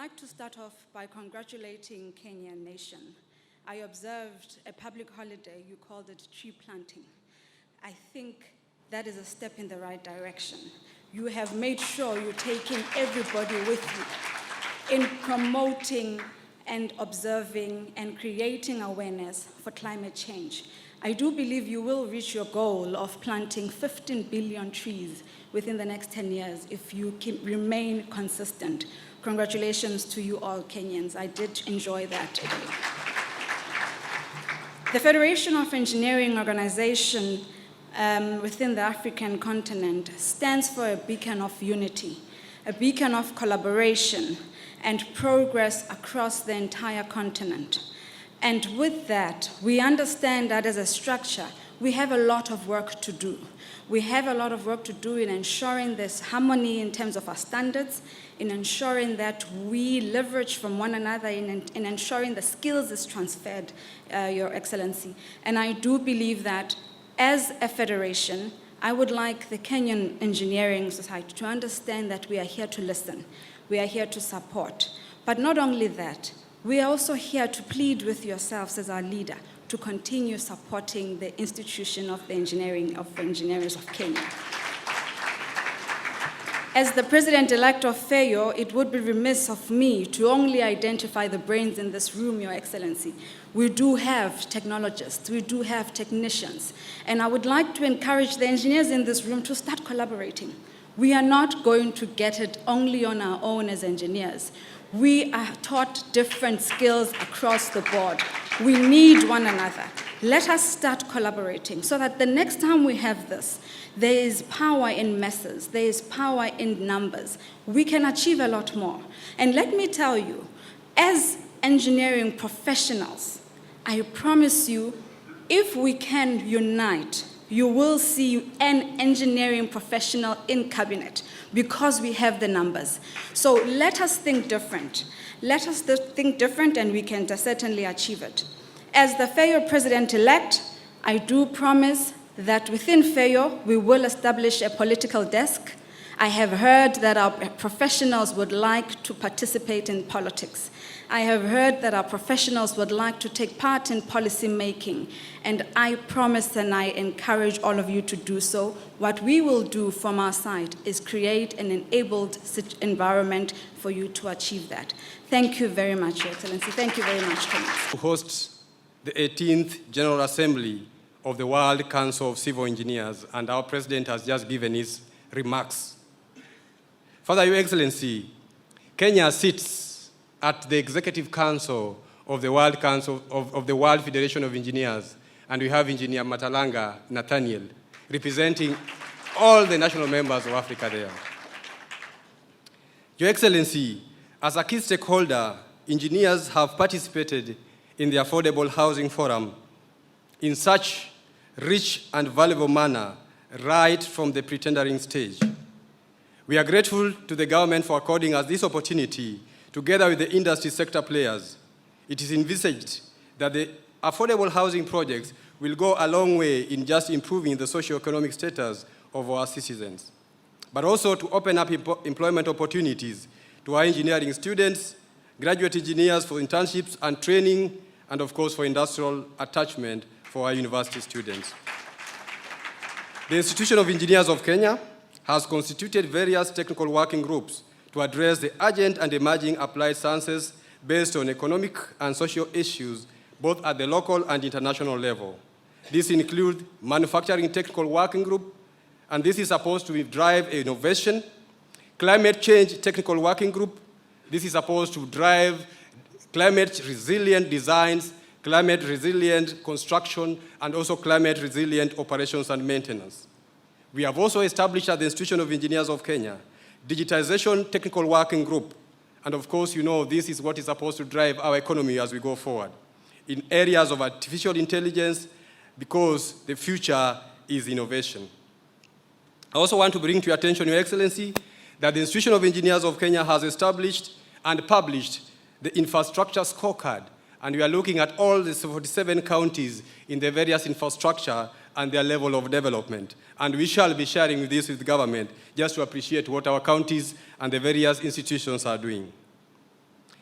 like to start off by congratulating Kenyan nation. I observed a public holiday, you called it tree planting. I think that is a step in the right direction. You have made sure you're taking everybody with you in promoting and observing and creating awareness for climate change. I do believe you will reach your goal of planting 15 billion trees within the next 10 years if you remain consistent. Congratulations to you all Kenyans. I did enjoy that today. The Federation of Engineering Organization within the African continent stands for a beacon of unity, a beacon of collaboration and progress across the entire continent. And with that, we understand that as a structure, we have a lot of work to do. We have a lot of work to do in ensuring there's harmony in terms of our standards, in ensuring that we leverage from one another, in ensuring the skills is transferred, Your Excellency. And I do believe that as a federation, I would like the Kenyan Engineering Society to understand that we are here to listen. We are here to support. But not only that, we are also here to plead with yourselves as our leader to continue supporting the institution of the engineers of Kenya. As the President-elect of FAYO, it would be remiss of me to only identify the brains in this room, Your Excellency. We do have technologists, we do have technicians, and I would like to encourage the engineers in this room to start collaborating. We are not going to get it only on our own as engineers. We are taught different skills across the board. We need one another. Let us start collaborating so that the next time we have this, there is power in masses, there is power in numbers. We can achieve a lot more. And let me tell you, as engineering professionals, I promise you, if we can unite, you will see an engineering professional in cabinet because we have the numbers. So let us think different. Let us think different and we can certainly achieve it. As the FAYO President-elect, I do promise that within FAYO, we will establish a political desk. I have heard that our professionals would like to participate in politics. I have heard that our professionals would like to take part in policy making, and I promise and I encourage all of you to do so. What we will do from our side is create an enabled environment for you to achieve that. Thank you very much, Your Excellency. Thank you very much, Kenyans. To host the 18th General Assembly of the World Council of Civil Engineers, and our President has just given his remarks. Further, Your Excellency, Kenya sits at the Executive Council of the World Council of the World Federation of Engineers, and we have Engineer Matalanga Nathaniel representing all the national members of Africa there. Your Excellency, as a key stakeholder, engineers have participated in the Affordable Housing Forum in such rich and valuable manner right from the pre-tendering stage. We are grateful to the government for according us this opportunity together with the industry sector players. It is envisaged that the affordable housing projects will go a long way in just improving the socio-economic status of our citizens, but also to open up employment opportunities to our engineering students, graduate engineers for internships and training, and of course for industrial attachment for our university students. The Institution of Engineers of Kenya has constituted various technical working groups to address the urgent and emerging applied sciences based on economic and social issues, both at the local and international level. This includes Manufacturing Technical Working Group, and this is supposed to drive innovation. Climate Change Technical Working Group, this is supposed to drive climate-resilient designs, climate-resilient construction, and also climate-resilient operations and maintenance. We have also established at the Institution of Engineers of Kenya Digitization Technical Working Group. And of course, you know, this is what is supposed to drive our economy as we go forward in areas of artificial intelligence, because the future is innovation. I also want to bring to your attention, Your Excellency, that the Institution of Engineers of Kenya has established and published the infrastructure scorecard, and we are looking at all the 47 counties in the various infrastructure and their level of development. And we shall be sharing this with the government just to appreciate what our counties and the various institutions are doing.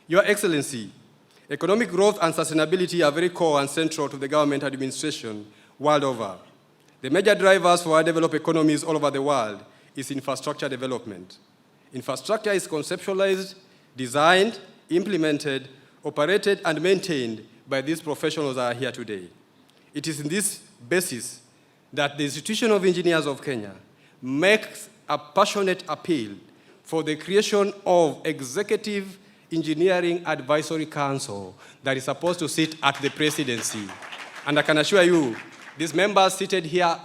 Your Excellency, economic growth and sustainability are very core and central to the government administration world over. The major drivers for our developed economies all over the world is infrastructure development. Infrastructure is conceptualized, designed, implemented, operated, and maintained by these professionals that are here today. It is in this basis that the Institution of Engineers of Kenya makes a passionate appeal for the creation of Executive Engineering Advisory Council that is supposed to sit at the presidency. And I can assure you, these members seated here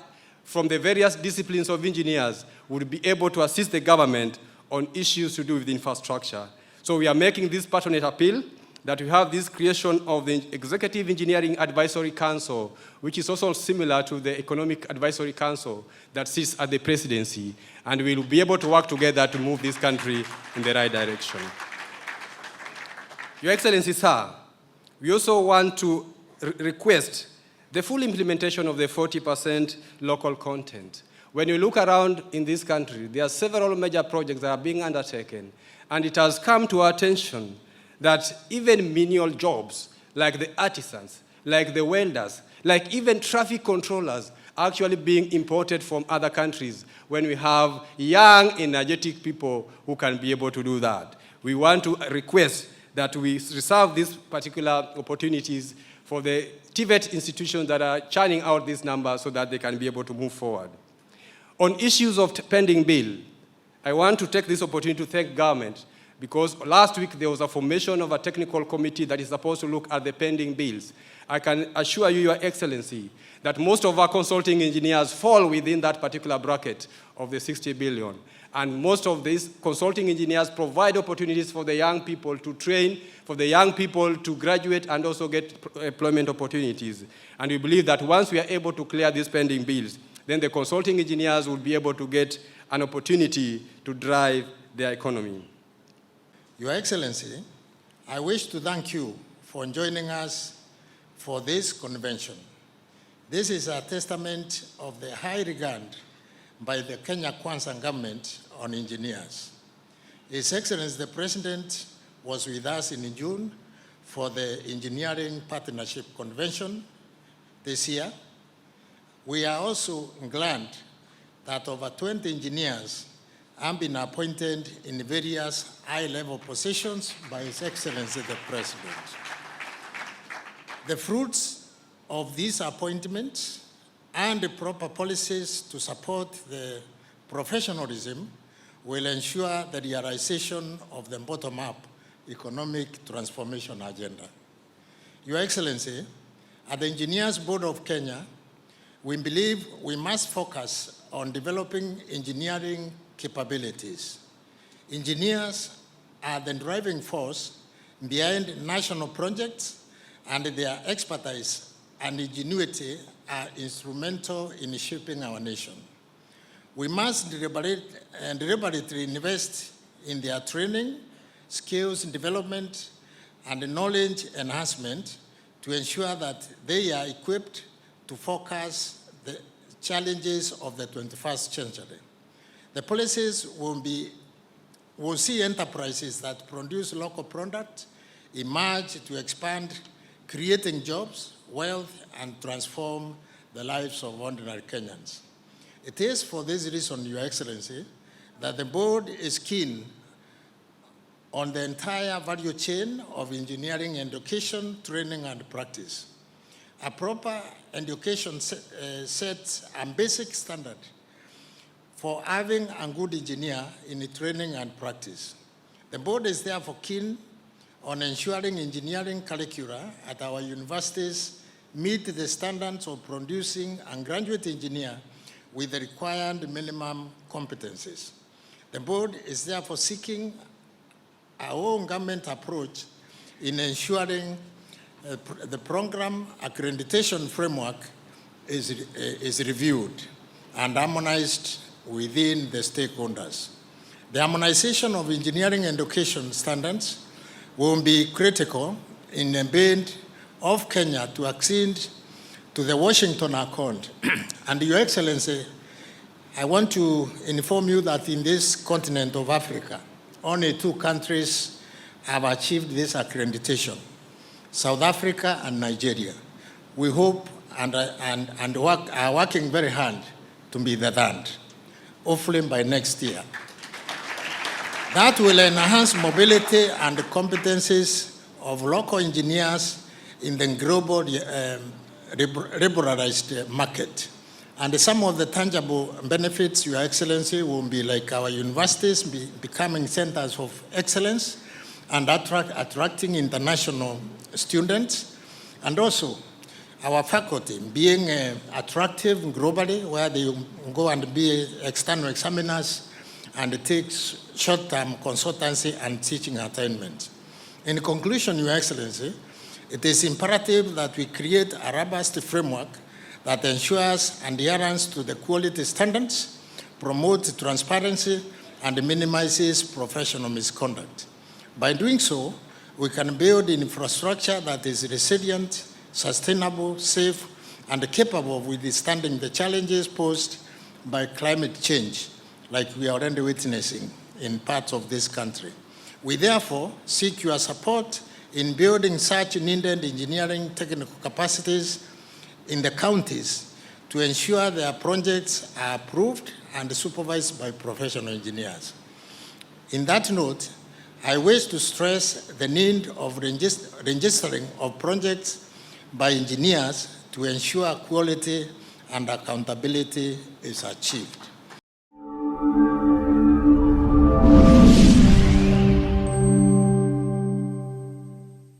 from the various disciplines of engineers would be able to assist the government on issues to do with infrastructure. So we are making this passionate appeal that we have this creation of the Executive Engineering Advisory Council, which is also similar to the Economic Advisory Council that sits at the presidency, and we will be able to work together to move this country in the right direction. Your Excellency, sir, we also want to request the full implementation of the 40% local content. When you look around in this country, there are several major projects that are being undertaken, and it has come to our attention that even menial jobs, like the artisans, like the welders, like even traffic controllers, are actually being imported from other countries when we have young, energetic people who can be able to do that. We want to request that we reserve these particular opportunities for the TVET institutions that are churning out these numbers so that they can be able to move forward. On issues of pending bill, I want to take this opportunity to thank government, because last week there was a formation of a technical committee that is supposed to look at the pending bills. I can assure you, Your Excellency, that most of our consulting engineers fall within that particular bracket of the 60 billion. And most of these consulting engineers provide opportunities for the young people to train, for the young people to graduate and also get employment opportunities. And we believe that once we are able to clear these pending bills, then the consulting engineers will be able to get an opportunity to drive their economy. Your Excellency, I wish to thank you for joining us for this convention. This is a testament of the high regard by the Kenya Kwanza government on engineers. His Excellency the President was with us in June for the Engineering Partnership Convention this year. We are also glad that over 20 engineers have been appointed in various high-level positions by His Excellency the President. The fruits of these appointments and the proper policies to support the professionalism will ensure the realization of the bottom-up economic transformation agenda. Your Excellency, at the Engineers Board of Kenya, we believe we must focus on developing engineering capabilities. Engineers are the driving force behind national projects, and their expertise and ingenuity are instrumental in shaping our nation. We must deliberately invest in their training, skills development, and knowledge enhancement to ensure that they are equipped to focus the challenges of the 21st century. The policies will see enterprises that produce local products emerge to expand, creating jobs, wealth, and transform the lives of ordinary Kenyans. It is for this reason, Your Excellency, that the board is keen on the entire value chain of engineering education, training, and practice. A proper education sets a basic standard for having a good engineer in training and practice. The board is therefore keen on ensuring engineering curricula at our universities meet the standards of producing a graduate engineer with the required minimum competencies. The board is therefore seeking our own government approach in ensuring the program accreditation framework is reviewed and harmonized within the stakeholders. The harmonization of engineering education standards will be critical in the bid of Kenya to accede to the Washington Accord. And Your Excellency, I want to inform you that in this continent of Africa, only 2 countries have achieved this accreditation: South Africa and Nigeria. We hope and are working very hard to be the third, hopefully by next year. That will enhance mobility and competencies of local engineers in the global liberalized market. And some of the tangible benefits, Your Excellency, will be like our universities becoming centers of excellence and attracting international students, and also our faculty being attractive globally, where they go and be external examiners and take short-term consultancy and teaching attainments. In conclusion, Your Excellency, it is imperative that we create a robust framework that ensures adherence to the quality standards, promotes transparency, and minimizes professional misconduct. By doing so, we can build an infrastructure that is resilient, sustainable, safe, and capable of withstanding the challenges posed by climate change, like we are already witnessing in parts of this country. We therefore seek your support in building such needed engineering technical capacities in the counties to ensure their projects are approved and supervised by professional engineers. In that note, I wish to stress the need of registering of projects by engineers to ensure quality and accountability is achieved.